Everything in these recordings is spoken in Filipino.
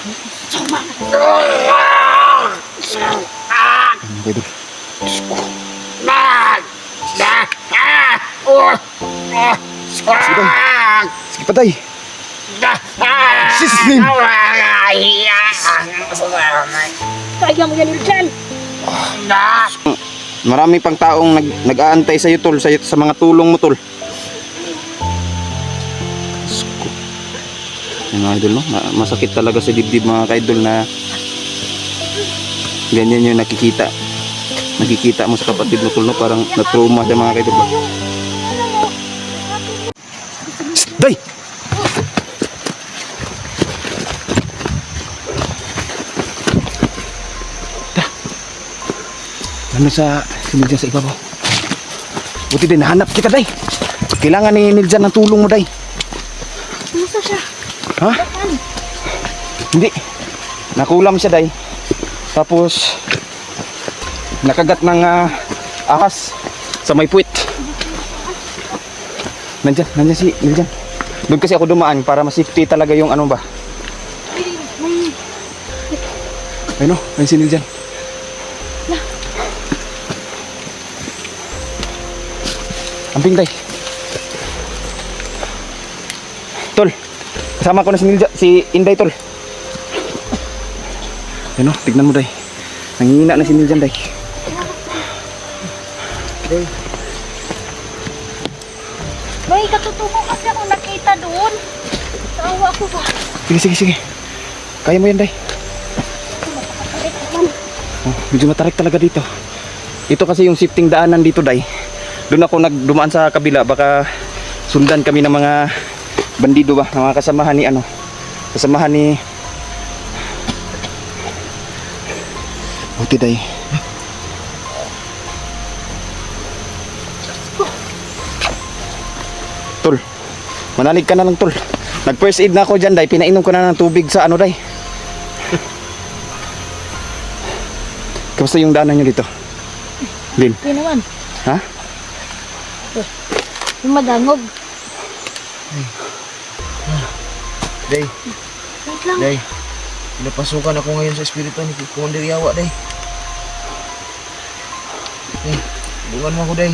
Idol. Sige tay. Sige patay. Jesus name. Kaya mo yan, Iljan. Marami pang taong nag-aantay sa iyo tol, sa mga tulong mo tol. Mga idol, no? Masakit talaga sa dibdib mga ka-idol na ganyan yung nakikita mo sa kapatid mo tol, no? Parang na-trauma siya mga ka-idol. Day! Ano sa Niljan sa ibabaw? Buti din, nahanap kita, Day. Kailangan ni Niljan ng tulong mo, Day. Nasa siya? Ha? Hindi. Nakulam siya, Day. Tapos, nakagat ng ahas sa may puwit. Nandyan si Niljan. Doon kasi ako dumaan para masafety talaga yung ano ba. Ayun o, ayun si Niljan. Amping tay. Tol, kasama ko na si Nilja, si Inday tol. Ayun o, tignan mo day. Nangihina na si Niljan day. Day. May katutubo kasi ako nakita doon. Tawa ko ba? Sige. Kaya mo yan day. Matarik naman. Oh, medyo matarik talaga dito. Ito kasi yung shifting daanan dito day. Doon ako nagdumaan sa kabila, baka sundan kami ng mga bandido ba, ng mga kasamahan ni buti day. Tol, manalig ka na lang tol. Nag first aid na ako dyan day, pinainom ko na ng tubig sa ano day. Kamusta yung daanan nyo dito? Lin? Yun naman. Ha? Yung madangog. Day, Wait lang. Day. Pinapasukan ako ngayon sa espiritu ni Commander Yawa, Day. Day, bungan mo ako, Day.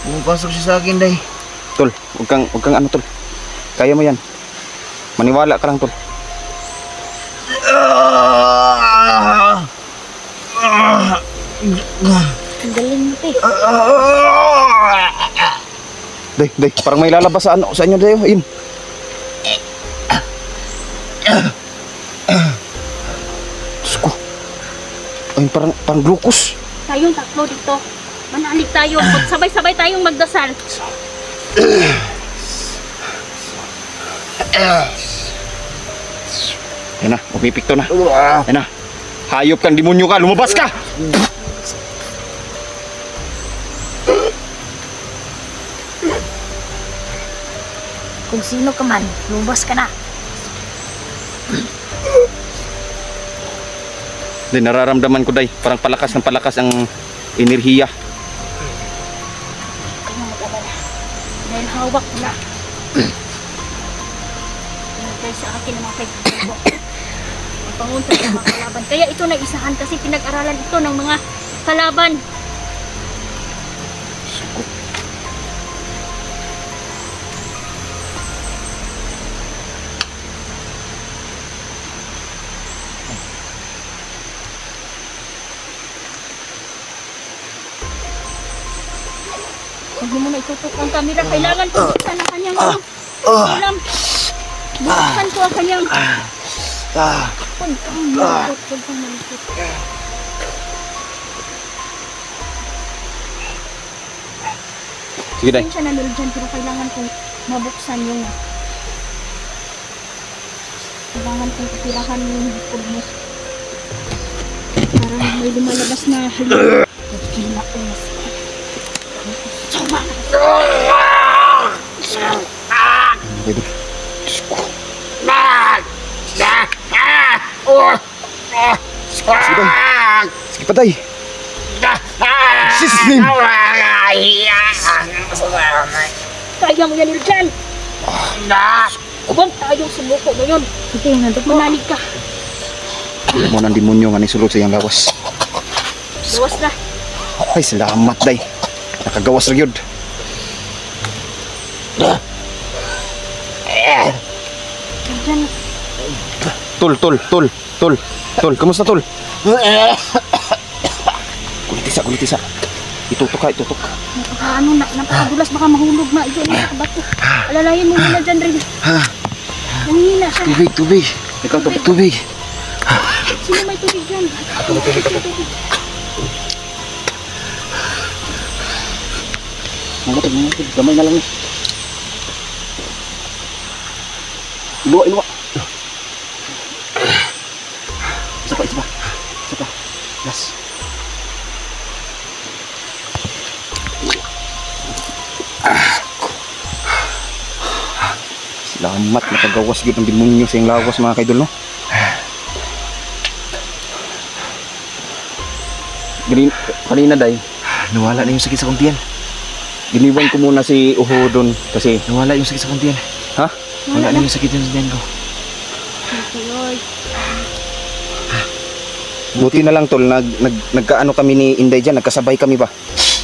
Pumapasok siya sa akin, Day. Tol, huwag kang ano tol. Kaya mo yan. Maniwala ka lang tol. Ang galing mo, te. Day, parang may lalabas sa ano sa inyo day. Ayun. Diyos ko. Ayun, parang glucose. Tayong tatlo dito. Manalig tayo. Sabay-sabay tayong magdasal. Ayun na, pumipikto na. Ayun na. Hayop kang demonyo ka, lumabas ka! Kung sino ka man, lumabas ka na. Day, nararamdaman ko day, parang palakas ang enerhiya. Kaya mag-alala. Dahil hawak ko na. Pinagay sa akin ng mga kaibigan ko. Magpangunta ng mga kalaban. Kaya ito nag-isahan kasi pinag-aralan ito ng mga kalaban. Huwag mo muna itutok ang camera. Kailangan ko buksan ang kanyang ulam. Buksan ko ang kanyang... Huwag kang malikot. Huwag kang malikot. Sige day. Siya na dyan, pero kailangan kong mabuksan yung... Kailangan kong tirahan yung hipod mo. Para may lumalabas na halong. Kailangan ko mas... Tama! Idol. Diyos ko. Sige day. Sige patay. Jesus name. Kaya mo yan, Iljan! Huwag tayong sumuko ngayon. Sige, nandun manalig ka. Mo ng demonyo nga ni sulod sa iyang lawas. Lawas na. Ay, salamat day. Nakagawas ra gyud. Diyan. Tol. Kamusta tol? Kulitisa. Itutok. Napakadulas, baka mahulog na. Ito, nakabato. Alalayan mo muna dyan, Rin. Nangihina siya. Tubig. Ikaw, tubig. Sino may tubig dyan? Ako may tubig. Mangatid. Gamay na lang eh. Iluwa. Isa pa. Last. Salamat, nakagawas yun ang demonyo sa iyong lawas mga kaidol, no? Kanina day, Nawala na yung sakit sa kumpiyan. giniwan ko muna si Uho doon kasi, Nawala yung sakit sa kumpiyan. ha? Wala na yung sakit yung kumpiyan ko. Lord. Buti na lang tol, nagkaano kami ni Inday dyan, nagkasabay kami ba?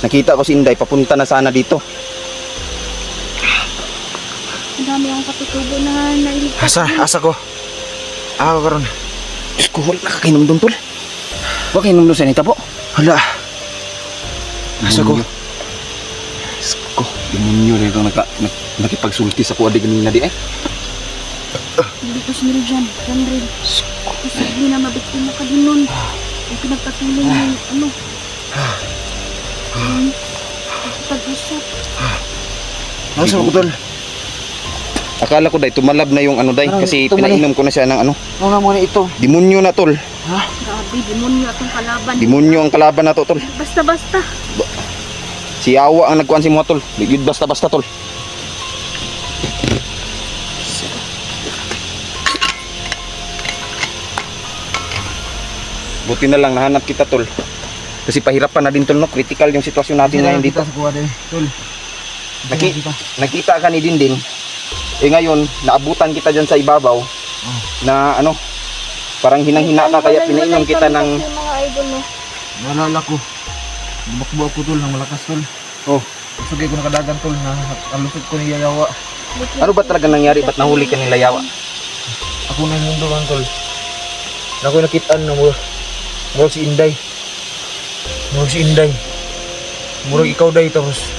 Nakita ko si Inday, papunta na sana dito. Ang dami ang katutubo na nailigtas. Asa ko. Ako karon. Diyos ko, wala nakakainom doon tol. Huwag kainom doon sa nita po. Hala. Asa ko. Diyos ko, demonyo na itong nakipagsulti sa kuwa di ganina di eh. Hindi ko sinil dyan. Yan, Rin. Posible na mabiktima ka din nun. Ang pinagpatuloy ng ano. Pag-usap. Asa ko tol. Akala ko day, tumalab na yung ano day, Parang kasi ito man pinainom ko na siya ng ano. Ano nga muna ito? Demonyo na tol. Ha? Grabe, demonyo atong kalaban. Demonyo ang kalaban na to tol. Basta-basta. Si Awa ang nagkuhan si mga tol. Ligid basta-basta tol. Buti na lang nahanap kita tol. Kasi pahirapan na din tol, no? Critical yung sitwasyon natin ngayon dito. Sa kuha din. Tol. Nakita ka ni Dindin. Eh ngayon, naabutan kita dyan sa ibabaw. Na ano, parang hinang-hina ka kaya pinainom kita ng... Mga idol, no? Naalala ko. Bumakbo ako tol ng malakas tol. Oh, Sugay ko nakadagan tol na alusot ko ni Yayawa. ano ba talaga nangyari? Ba't nahuli ka nila Yawa? Ako na yung doon tol. Na ako nakitaan na murag si Inday. Murag ikaw day tapos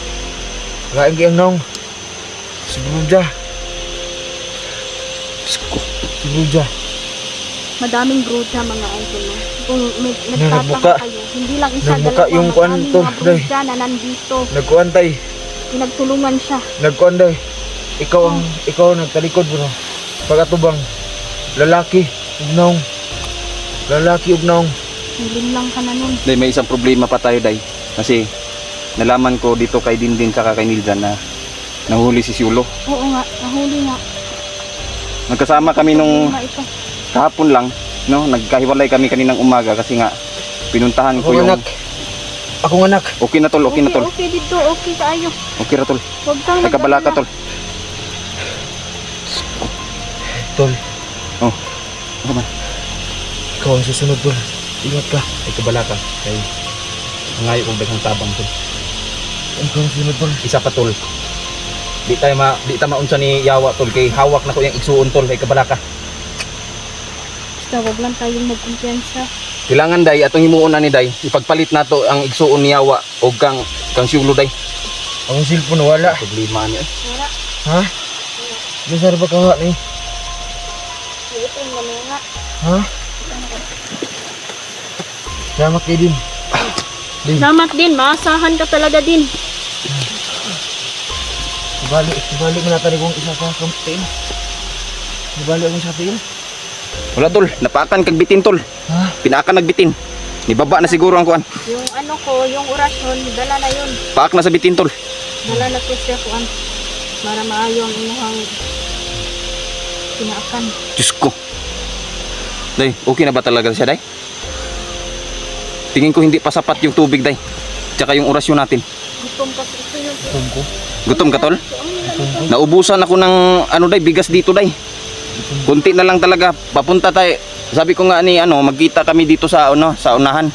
kain kiyang naong. Si Bruja. Madaming broodya mga idol, no? Kung Nagbuka. nagtataka kayo, hindi lang isa, Nagbuka dalawa, yung kuwan, maraming tol, mga broodya na nandito. Nagkuantay. Pinagtulungan siya. Nagkuantay. Ikaw nagtalikod bro. Pag-atubang lalaki ug naong. Hiling lang ka na nun. Day, may isang problema pa tayo day. Kasi nalaman ko dito kay Dindin saka kay Niljan na nahuli si Siulo. Oo nga, nahuli nga. Nagkasama kami nung Problema ito. kahapon lang, no? Nagkahiwalay kami kaninang umaga kasi nga pinuntahan ko yung... Akong anak. Okay na tol. Okay dito, okay tayo. Okay ra tol. Huwag kang Ay kabalaka tol. Tol, Oh. Ano man? ikaw ang susunod tol. Ingat ka. Ay kabalaka. Kay Ngayon kong daghang tabang tol. ikaw ang susunod tol. Isa pa tol. Di ta maunsa ni Yawa tol kay hawak na ko yung igsuon tol kay kabalaka. Basta huwag lang tayong magkumpiyansa. Kailangan day atong himuon na ni day ipagpalit nato ang igsuon ni Yawa o kang Siulo day. Ang cellphone wala. Problema ni eh. Wala. Ha? Dasar ba kawa ni? Ito yung manunga. Ha? Salamat kay din. Salamat din, maasahan ka talaga din. Ibalik mo natin kung isa sa kampitin. Ibalik mo sa atin. Wala tol, napakan kag bitin tol. Ha? Pinaakan nagbitin. Nibaba na siguro ang kuan. Yung ano ko, yung orasyon, dala na yun. Paak na sa bitin tol. Dala na to siya kuan. Para maayo ang inyong pinaakan. Diyos ko. Day, okay na ba talaga siya day? Tingin ko hindi pa sapat yung tubig day. Tsaka yung orasyon natin. Gutom kasi ito yun. Gutom ko. Gutom ka tol? Naubusan ako ng ano day, bigas dito day. Kunti na lang talaga. Papunta tayo. Sabi ko nga ni ano, magkita kami dito sa sa unahan.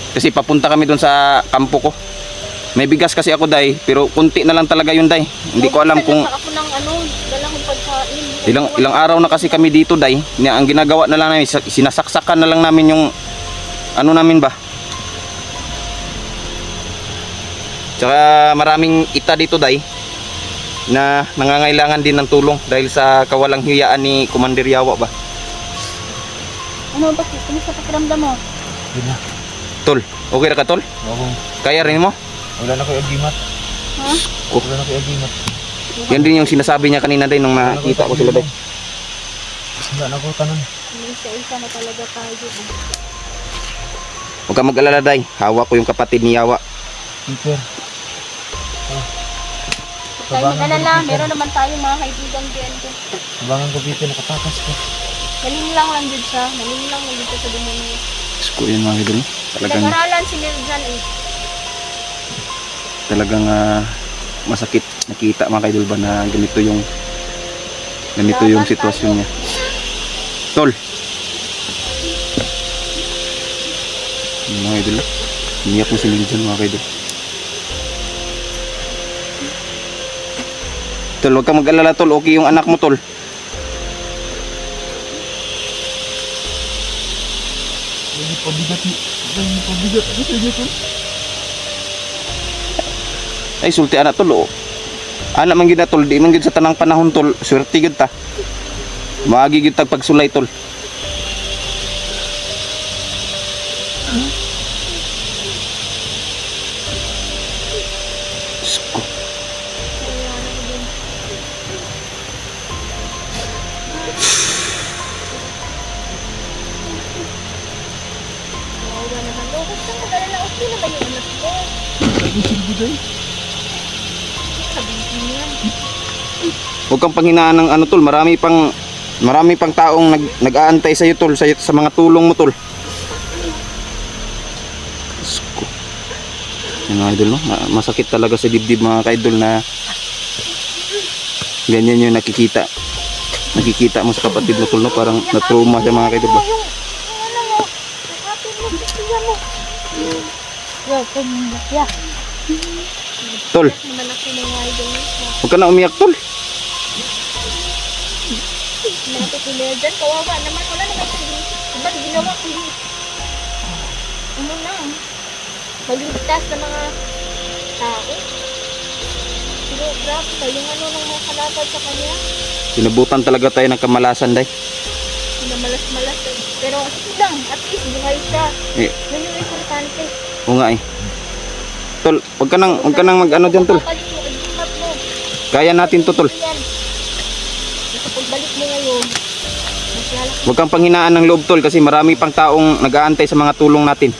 Kasi papunta kami doon sa kampo ko. May bigas kasi ako, day, pero kunti na lang talaga yun, day. Hindi ko alam kung Ako ng ano, dala kong pagkain. ilang araw na kasi kami dito, day. Ang ginagawa na lang namin, sinasaksakan na lang namin yung ano namin ba. Tsaka maraming ita dito, day, na nangangailangan din ng tulong dahil sa kawalang hiyaan ni Commander Yawa ba. Ano ba? Kumusta pakiramdam mo? Yun na. Tol, okay ra ka, tol? Oo. Kaya rin mo? Wala na kayo agimat. Ha? Wala na kayo agimat. Yan din yung sinasabi niya kanina, day, nung nakita ko sila, day. Wala na ko tanan. May isa-isa na talaga tayo. Huwag ka mag-alala, day. Hawak ko yung kapatid ni Yawa. Peter. Tayo mag-alala, meron naman tayong mga kaibigan diyan. Sabangan ko Peter, nakatakas ko. Nalinlang lang dito siya. Nalinlang lang dito sa demonyo. Diyos ko yun, mga idol. Talagang, Nag-aralan si Niljan eh. talagang masakit nakita, mga idol ba, na ganito yung sitwasyon niya. Tol. Yung mga idol. Iniyak mo si Niljan, mga idol. Tol, huwag kang mag-alala, tol. Okay yung anak mo, tol. Hindi pabigat. Hindi pabigat. Sige, tol. Ay, sulti anak, tol. Oh. Anak man gid na, tol. Di man gid sa tanang panahon, tol. Swerte gid ta. Maagi gid tag pagsulay, tol. Diyos ko. Wala naman. Huwag kang mag-alala. Okay na ba yung anak ko? Sabihin niya. Huwag kang panghinaan ng ano, tol. Marami pang taong nag-aantay sa iyo, tol, sa mga tulong mo, tol. Diyos ko. Yan, mga idol, no? Masakit talaga sa dibdib, mga ka-idol, na ganyan yung nakikita mo sa kapatid mo, tol, no? Parang na-trauma siya, mga ka-idol ba? Yung ano mo. Yung atin mo. Siya mo. Yo, kumundak ya. Tol, Naman ako ng idol. huwag ka na umiyak, tol. Nakatutuloy dyan. Kawawa naman. Wala naman yung ba't ginawa ko yun? Ano na? Maligtas na mga tao. Pero grabe ka. Yung ano nang mga kalaban sa kanya. Sinabutan talaga tayo ng kamalasan, day. Pinamalas-malas. Pero sige lang. At least buhay siya. Eh, Yun yung importante. oo nga eh. Tol, huwag ka nang mag-ano dyan, tol. Pagbalik mo. Ibuhat mo. Kaya natin to, tol. Yan. Kasi pagbalik mo ngayon. Mas lalaki. Huwag kang panghinaan ng loob, tol, kasi marami pang taong nag-aantay sa mga tulong natin.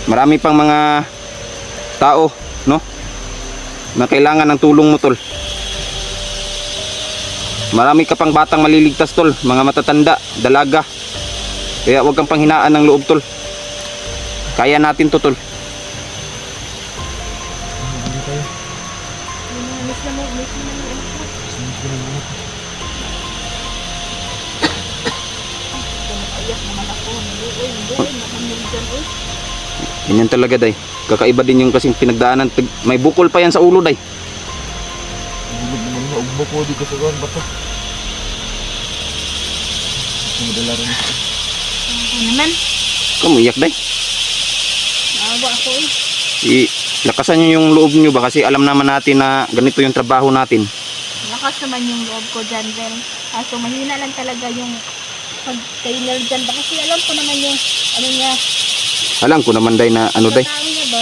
Marami pang mga tao, no, na kailangan ng tulong mo, tol. Marami ka pang batang maliligtas, tol, mga matatanda, dalaga. Kaya huwag kang panghinaan ng loob, tol. Kaya natin to, tol. Hindi tayo. Miss na mo. Miss na mo yung anak mo. Ayak naman ako. Hindi. Naman dyan. Ganyan talaga, day. Kakaiba din yung kasing pinagdaanan. May bukol pa yan sa ulo, day. Hindi naman na ugbo ko di kasagawan ba to? Madala rin ito. Ano naman? Kumuyak, day. Naawa ako Lakasan nyo yung loob nyo ba, kasi alam naman natin na ganito yung trabaho natin. Lakas naman yung loob ko dyan, Ben. Kaso mahina lang talaga yung pag-tailor dyan. Ba? Kasi alam ko naman yung ano niya. Alam ko naman, day, na ano, day. Tao niya ba?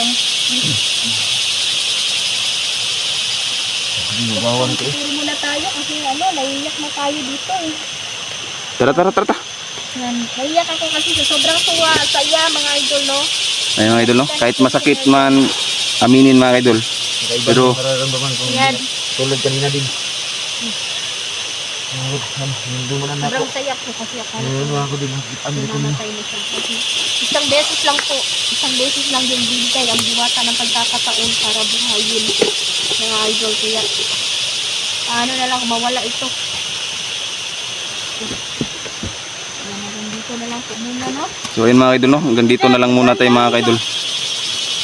Hindi mabawan ko eh. Turo muna tayo kasi ano, naiiyak na tayo dito eh. Tara, tara, tara, tara. Yan. Naiiyak ako kasi sa sobrang tuwa, saya mga idol, no? Ayun, mga idol, no? Kahit masakit man aminin, mga idol. Kakaiba Pero- yung nararamdaman ko. Yan. Tulad kanina din. Hindi mo na nako. Sobrang saya ko kasi akala ko Ano ako din nakikita ko na. mamatay na siya. Kasi isang beses lang po, isang beses lang yung bigay ang diwata ng pagkakataon para buhayin mga idol. Kaya ano na lang, mawala ito. dito na lang po muna, no? So ayun mga kaidol, no? Hanggang dito na lang muna tayo mga kaidol.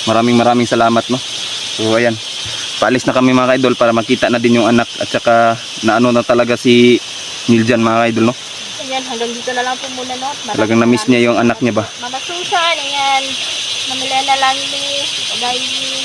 Maraming salamat, no? So ayan, paalis na kami mga kaidol para makita na din yung anak at saka naano na talaga si Niljan mga kaidol, no? Ayan, hanggang dito na lang po muna, no? Talagang na-miss niya yung anak niya ba? Mama Susan, ayan. Mamila na lang ni Pagayin.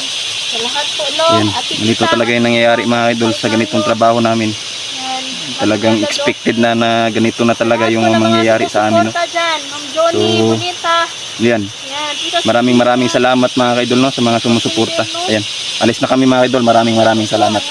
Sa lahat po, no? Ayan, Ate ganito Tita, talaga yung nangyayari mga kaidol sa ganitong trabaho namin. Ayan. Talagang expected na ganito na talaga yung mangyayari sa amin, no? Dyan. Ma'am Johnny, So, Bonita. Yan. Ayan, Tita Maraming Sophia. salamat mga kaidol, no, sa mga sumusuporta. Ayan. Alis na kami mga kaidol. Maraming salamat.